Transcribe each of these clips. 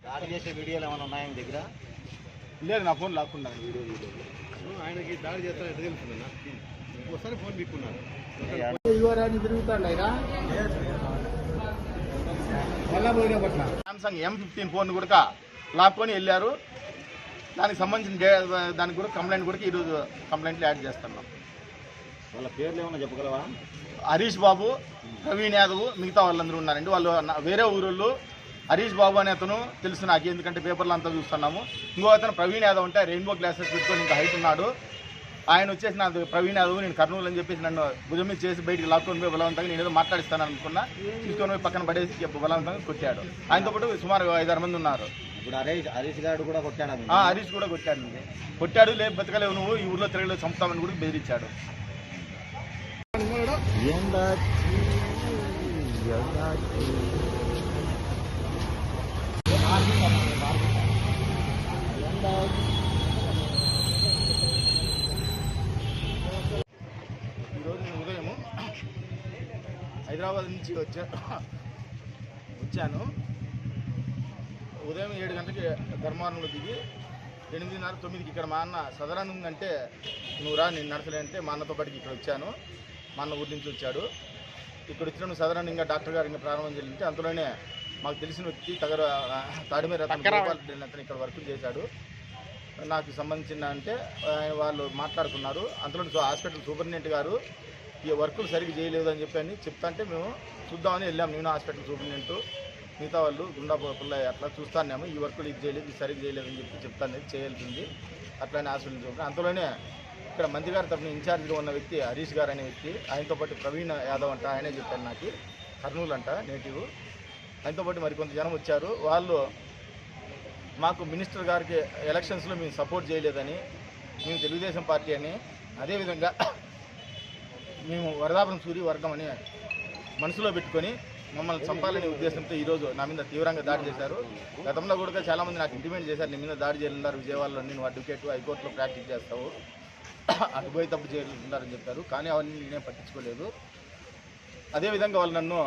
దాడి చేసే వీడియోలు ఏమైనా ఉన్నాయా మీ దగ్గర? లేదు, నా ఫోన్ లాక్కున్నాను వీడియో. ఆయనకి దాడి చేస్తాను ఎట్లా తెలుస్తుందన్న? ఒకసారి ఫోన్ పీక్కున్నారు. సామ్సంగ్ M15 ఫోన్ కూడా లాక్కొని వెళ్ళారు. దానికి సంబంధించిన దానికి కూడా కంప్లైంట్ కూడా ఈరోజు కంప్లైంట్లు యాడ్ చేస్తున్నాం. వాళ్ళ పేర్లు ఏమైనా చెప్పగలవా? హరీష్ బాబు, ప్రవీణ్ యాదవ్, మిగతా వాళ్ళందరూ ఉన్నారండి. వాళ్ళు వేరే ఊరోళ్ళు. హరీష్ బాబు అనే అతను తెలుసు నాకు, ఎందుకంటే పేపర్లు అంతా చూస్తున్నాము. ఇంకో అతను ప్రవీణ్ యాదవ్ అంటే రెయిన్బో గ్లాసెస్ పెట్టుకొని ఇంకా హైట్ ఉన్నాడు. ఆయన వచ్చేసి నాకు ప్రవీణ్ యాదవ్, నేను కర్నూలు అని చెప్పేసి నన్ను భుజం మీద చేసి బయటికి లాక్కొని పోయి బలవంతంగా నేను ఏదో మాట్లాడిస్తాను అనుకున్నా, తీసుకొని పోయి పక్కన పడేసి బలవంతంగా కొట్టాడు. ఆయనతో పాటు సుమారు 5-6 మంది ఉన్నారు. ఇప్పుడు హరీష్ గారు కూడా కొట్టాడు. హరీష్ కూడా కొట్టాడండి. కొట్టాడు, లేదు బతకలేవు నువ్వు, ఈ ఊర్లో తిరగలేదు, చంపుతామని కూడా బెదిరించాడు. ఈరోజు నేను ఉదయం హైదరాబాద్ నుంచి వచ్చాను. ఉదయం 7 గంటలకి ధర్మవరంలో దిగి 8:30-9కి ఇక్కడ మా అన్న సదరన్ ఉందంటే నువ్వు రా, నేను నడచలే అంటే మా అన్నతో పాటుకి ఇక్కడ వచ్చాను. మా అన్న ఊరి నుంచి వచ్చాడు. ఇక్కడ వచ్చిన సదరన్ ఇంకా డాక్టర్ గారు ఇంకా ప్రారంభం చేయాలంటే అంతలోనే మాకు తెలిసిన వ్యక్తి తాడిమేర అతను ఇక్కడ వర్క్ చేశాడు. నాకు సంబంధించిన అంటే వాళ్ళు మాట్లాడుకున్నారు. అంతలో హాస్పిటల్ సూపరింటెండెంట్ గారు ఈ వర్కులు సరిగ్గా చేయలేదు అని చెప్పి చెప్తాంటే మేము చూద్దామని వెళ్ళాము. నేను హాస్పిటల్ సూపరింటెండెంట్, మిగతా వాళ్ళు గుండా పుల్ల అట్లా చూస్తానేమో, ఈ వర్కులు ఇది చేయలేదు, ఇది సరిగ్గా చేయలేదని చెప్పి చెప్తాను, చేయాల్సింది అట్లనే హాస్పిటల్ చూడండి. అంతలోనే ఇక్కడ మంత్రి గారి తరఫున ఇన్ఛార్జ్గా ఉన్న వ్యక్తి హరీష్ గారు అనే వ్యక్తి, ఆయనతో పాటు ప్రవీణ్ యాదవ్ అంట, ఆయనే చెప్పాను నాకు, కర్నూలు అంట నేటివ్. ఆయనతో పాటు మరికొంత జనం వచ్చారు. వాళ్ళు మాకు మినిస్టర్ గారికి ఎలక్షన్స్లో మేము సపోర్ట్ చేయలేదని, మేము తెలుగుదేశం పార్టీ అని, అదేవిధంగా మేము వరదాపురం సూరి వర్గం అని మనసులో పెట్టుకొని మమ్మల్ని చంపాలనే ఉద్దేశంతో ఈరోజు నా మీద తీవ్రంగా దాడి చేశారు. గతంలో కూడా చాలామంది నాకు ఇంటిమేట్ చేశారు, నీ మీద దాడి చేయాలన్నారు, విజయవాడలో నేను అడ్వకేట్ హైకోర్టులో ప్రాక్టీస్ చేస్తావు, అటు పోయి తప్పు చేయాలన్నారని చెప్పారు. కానీ అవన్నీ నేనే పట్టించుకోలేదు. అదేవిధంగా వాళ్ళు నన్ను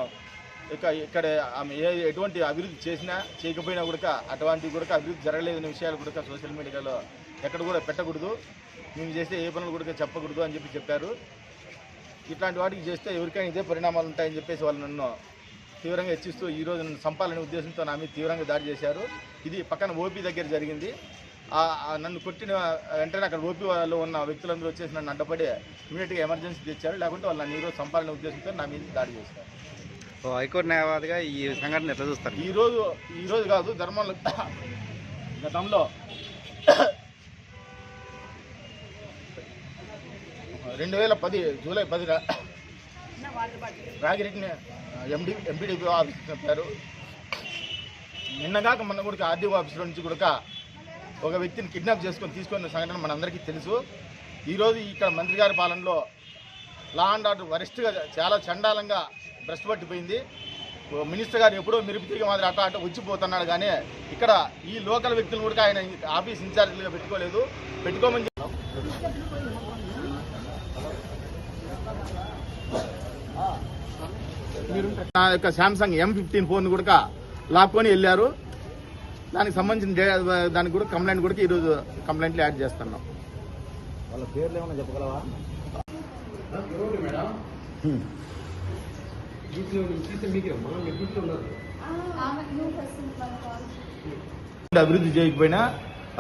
ఇక్కడ ఆమె ఎటువంటి అభివృద్ధి చేసినా చేయకపోయినా కూడా అటువంటివి కూడా అభివృద్ధి జరగలేదనే విషయాలు కూడా సోషల్ మీడియాలో ఎక్కడ కూడా పెట్టకూడదు, మేము చేస్తే ఏ పనులు కూడా చెప్పకూడదు అని చెప్పారు. ఇట్లాంటి వాటికి చేస్తే ఎవరికైనా ఇదే పరిణామాలు ఉంటాయని చెప్పేసి వాళ్ళు నన్ను తీవ్రంగా హెచ్చిస్తూ ఈరోజు నన్ను చంపాలనే ఉద్దేశంతో నా మీద తీవ్రంగా దాడి చేశారు. ఇది పక్కన ఓపీ దగ్గర జరిగింది. నన్ను కొట్టిన వెంటనే అక్కడ ఓపీ వాళ్ళు ఉన్న వ్యక్తులందరూ వచ్చేసి నన్ను అడ్డపడి ఇమీడియట్గా ఎమర్జెన్సీ తెచ్చారు. లేకుంటే వాళ్ళు నన్ను ఈరోజు చంపాలనే ఉద్దేశంతో నా మీద దాడి చేశారు. హైకోర్టు న్యాయవాదిగా ఈ సంఘటన ఎట్లా చూస్తారు? ఈరోజు కాదు, ధర్మంలో గతంలో 2010 జూలై 10 రాగిరెడ్డిని ఎంపీడీపీ ఆఫీస్కి చెప్పారు. నిన్నగాక మొన్న కూడా ఆర్డీఓ ఆఫీసులో నుంచి కూడా ఒక వ్యక్తిని కిడ్నాప్ చేసుకొని తీసుకున్న సంఘటన మనందరికీ తెలుసు. ఈరోజు ఇక్కడ మంత్రి గారి పాలనలో లా అండ్ ఆర్డర్ వరిష్ఠగా చాలా చండాలంగా భ్రష్టు పట్టిపోయింది. మినిస్టర్ గారు ఎప్పుడో మిరుపుతిరిగి మాదిరి అట్లా వచ్చిపోతున్నాడు. కానీ ఇక్కడ ఈ లోకల్ వ్యక్తులు కూడా ఆయన ఆఫీస్ ఇన్ఛార్జీలుగా పెట్టుకోమని నా యొక్క శాంసంగ్ M15 ఫోన్ కూడా లాక్కొని వెళ్ళారు. దానికి సంబంధించిన దానికి కూడా కంప్లైంట్ కూడా ఈరోజు కంప్లైంట్లు యాడ్ చేస్తున్నాం. వాళ్ళ పేర్లు ఏమైనా చెప్పగలవా? అభివృద్ధి చేయకపోయినా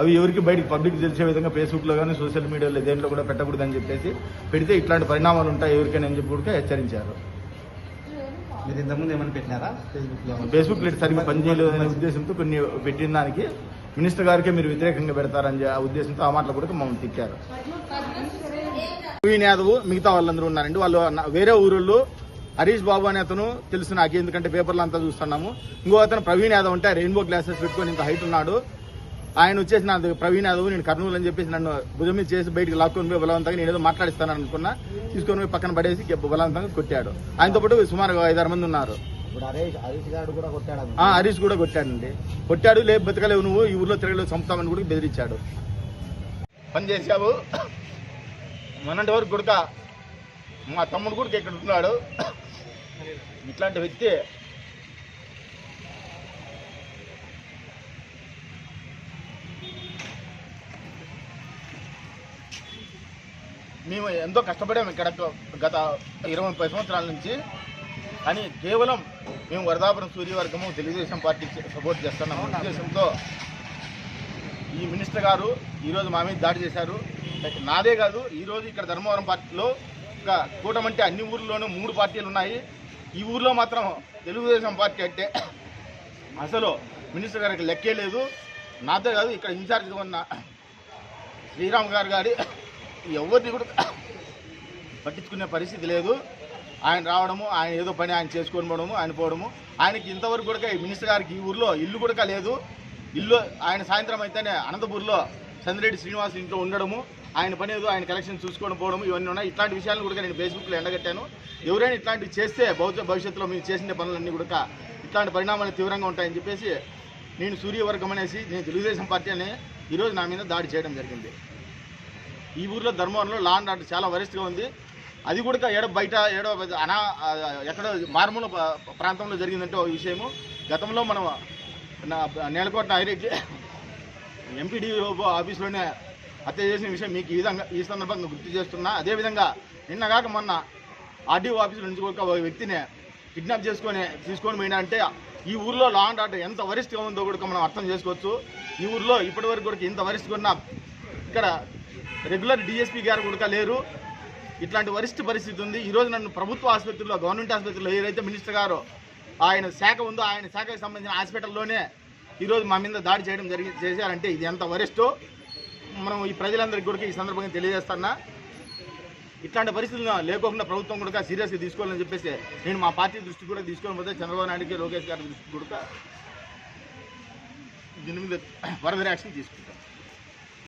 అవి ఎవరికి బయటకు పబ్లిక్ తెలిసే విధంగా ఫేస్బుక్లో కానీ సోషల్ మీడియాలో దేంట్లో కూడా పెట్టకూడదని చెప్పేసి పెడితే ఇట్లాంటి పరిణామాలు ఉంటాయి ఎవరికైనా అని చెప్పి కూడా హెచ్చరించారు. మీరు ఇంతకుముందు ఏమైనా పెట్టినారా ఫేస్బుక్ లేట్ సరిగ్గా పనిచేయలేదు అనే ఉద్దేశంతో కొన్ని పెట్టిన దానికి మినిస్టర్ గారికే మీరు వ్యతిరేకంగా పెడతారని ఆ ఉద్దేశంతో ఆ మాటలు కూడా మమ్మల్ని తిక్కారు. ప్రవీణ్ యాదవ్, మిగతా వాళ్ళందరూ ఉన్నారండి. వాళ్ళు వేరే ఊరోళ్ళు. హరీష్ బాబు అనే అతను తెలుసు నాకు, ఎందుకంటే పేపర్లు అంతా చూస్తున్నాము. ఇంకో అతను ప్రవీణ్ యాదవ్ అంటే రెయిన్బో గ్లాసెస్ పెట్టుకొని ఇంకా హైట్ ఉన్నాడు. ఆయన వచ్చేసి నాకు ప్రవీణ్ యాదవ్, నేను కర్నూలు అని చెప్పేసి నన్ను భుజం మీద చేసి బయటికి లాక్కొని పోయి బలవంతంగా నేను ఏదో మాట్లాడిస్తాను అనుకున్నా, తీసుకొని పోయి పక్కన పడేసి బలవంతంగా కొట్టాడు. ఆయనతో పాటు సుమారు 5-6 మంది ఉన్నారు. హరీష్ కూడా కొట్టాడండి. కొట్టాడు, లేదు బతకలేవు నువ్వు, ఈ ఊర్లో తిరగలేవు, చంపుతామని కూడా బెదిరించాడు. పని చేశావు మొన్నటి వరకు కూడా మా తమ్ముడు కూడా ఇక్కడ ఉన్నాడు. ఇట్లాంటి వ్యక్తి మేము ఎంతో కష్టపడాము ఇక్కడ గత 20-30 సంవత్సరాల నుంచి. కానీ కేవలం మేము వరదాపురం సూర్యవర్గము తెలుగుదేశం పార్టీకి సపోర్ట్ చేస్తున్నాము ఉద్దేశంతో ఈ మినిస్టర్ గారు ఈరోజు మా మీద దాడి చేశారు. నాదే కాదు, ఈరోజు ఇక్కడ ధర్మవరం పార్టీలో ఒక కూటమంటే అన్ని ఊర్లోనూ 3 పార్టీలు ఉన్నాయి. ఈ ఊర్లో మాత్రం తెలుగుదేశం పార్టీ అంటే అసలు మినిస్టర్ గారికి లెక్కే లేదు. నాతో కాదు, ఇక్కడ ఇన్ఛార్జ్గా ఉన్న శ్రీరామ్ గారు ఎవరిని కూడా పట్టించుకునే పరిస్థితి లేదు. ఆయన రావడము, ఆయన ఏదో పని ఆయన చేసుకొని పోవడము, ఆయన పోవడము. ఆయనకి ఇంతవరకు కూడా ఈ మినిస్టర్ గారికి ఈ ఊర్లో ఇల్లు కూడా లేదు. ఇల్లు ఆయన సాయంత్రం అయితేనే అనంతపూర్లో చంద్రెడ్డి శ్రీనివాస్ ఇంట్లో ఉండడము, ఆయన పని ఏదో ఆయన కలెక్షన్ చూసుకొని పోవడము ఇవన్నీ ఉన్నాయి. ఇట్లాంటి విషయాలను కూడా నేను ఫేస్బుక్లో ఎండగట్టాను. ఎవరైనా ఇట్లాంటివి చేస్తే భవిష్యత్తులో మీరు చేసిన పనులన్నీ కూడా ఇట్లాంటి పరిణామాలు తీవ్రంగా ఉంటాయని చెప్పేసి నేను సూర్యవర్గం అనేసి నేను తెలుగుదేశం పార్టీ అని ఈరోజు నా మీద దాడి చేయడం జరిగింది. ఈ ఊర్లో ధర్మవరంలో లా అండ్ ఆర్డర్ చాలా వరిష్ఠగా ఉంది. అది కూడా బయట ఎక్కడో మారుమూల ప్రాంతంలో జరిగిందంటే ఒక విషయము. గతంలో మనం నేలకోట ఐరెడ్డి ఎంపీడీ ఆఫీస్లోనే హత్య చేసిన విషయం మీకు ఈ సందర్భంగా గుర్తు చేస్తున్నా. అదేవిధంగా నిన్నగాక మొన్న ఆర్డీఓ ఆఫీసుల నుంచి ఒక వ్యక్తిని కిడ్నాప్ తీసుకొని పోయినా అంటే ఈ ఊర్లో లా అండ్ ఆర్డర్ ఎంత వరిష్ఠగా ఉందో కూడా మనం అర్థం చేసుకోవచ్చు. ఈ ఊర్లో ఇప్పటివరకు కూడా ఇంత వరిష్ఠగా ఉన్న ఇక్కడ రెగ్యులర్ డిఎస్పీ గారు కూడా లేరు. ఇట్లాంటి వరిష్ఠ పరిస్థితి ఉంది. ఈరోజు నన్ను ప్రభుత్వ ఆసుపత్రిలో, గవర్నమెంట్ ఆసుపత్రిలో ఏదైతే మినిస్టర్ గారు ఆయన శాఖ ఉందో ఆయన శాఖకు సంబంధించిన హాస్పిటల్లోనే ఈరోజు మా మీద దాడి చేయడం చేశారంటే ఇది ఎంత వరిష్ఠో మనం ఈ ప్రజలందరికీ కూడా ఈ సందర్భంగా తెలియజేస్తున్నా. ఇట్లాంటి పరిస్థితులు లేకోకుండా ప్రభుత్వం కూడా సీరియస్గా తీసుకోవాలని చెప్పేసి నేను మా పార్టీ దృష్టి కూడా తీసుకొని పోతే చంద్రబాబు నాయుడుకి, లోకేష్ గారి దృష్టి కూడా దీని మీద ఫర్దర్ యాక్షన్ తీసుకుంటాను.